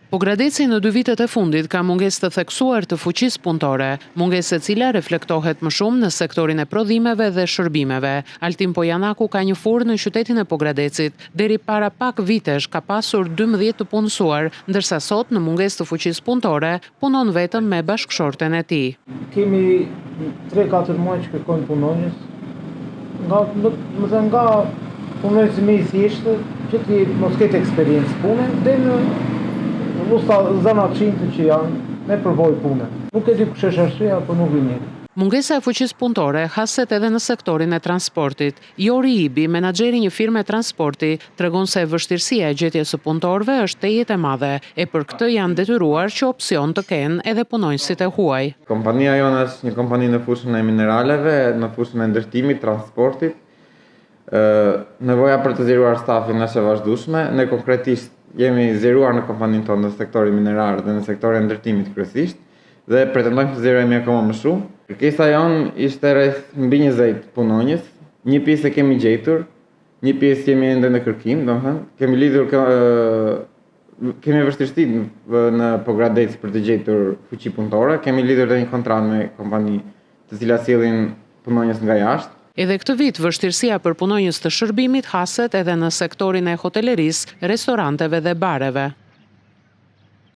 Pogradeci në 2 vitet e fundit ka mungesë të theksuar të fuqisë punëtore, mungesë e cila reflektohet më shumë në sektorin e prodhimeve dhe shërbimeve. Altin Pojanaku ka një furrë në qytetin e Pogradecit, deri para pak vitesh ka pasur 12 të punësuar, ndërsa sot në mungesë të fuqisë punëtore punon vetëm me bashkëshorten e tij. Kemi 3-4 muaj që kërkojnë punonjës, nga punonjës më i thjeshtë, që ti mos ketë eksperiencë pune, dhe në zona qinte që janë me përvoj pune. Nuk e di kush është arsyeja, por nuk vjen. Mungesa e fuqisë punëtore haset edhe në sektorin e transportit. Jori Ibi, menaxheri një firme transporti, tregon se vështirësia e gjetjes së punëtorëve është tejet e madhe, e për këtë janë detyruar që opsion të kenë edhe punonjësit e huaj. Kompania jonë është një kompani në fushën e mineraleve, në fushën e ndërtimit, transportit. Nevoja për të zgjeruar stafin është e vazhdueshme. Ne konkretisht jemi zgjeruar në kompaninë tonë në sektorin mineral dhe në sektorin e ndërtimit kryesisht dhe pretendojmë të zgjerojmë akoma më shumë. Kërkesa jonë ishte rreth mbi 20 punonjës, një pjesë e kemi gjetur, një pjesë jemi ende në kërkim, domethënë kemi vështirësi në Pogradec për të gjetur fuqi punëtore, kemi lidhur edhe një kontratë me kompani të cilat sjellin punonjës nga jashtë. Edhe këtë vit, vështirësia për punonjës të shërbimit haset edhe në sektorin e hotelerisë, restoranteve dhe bareve.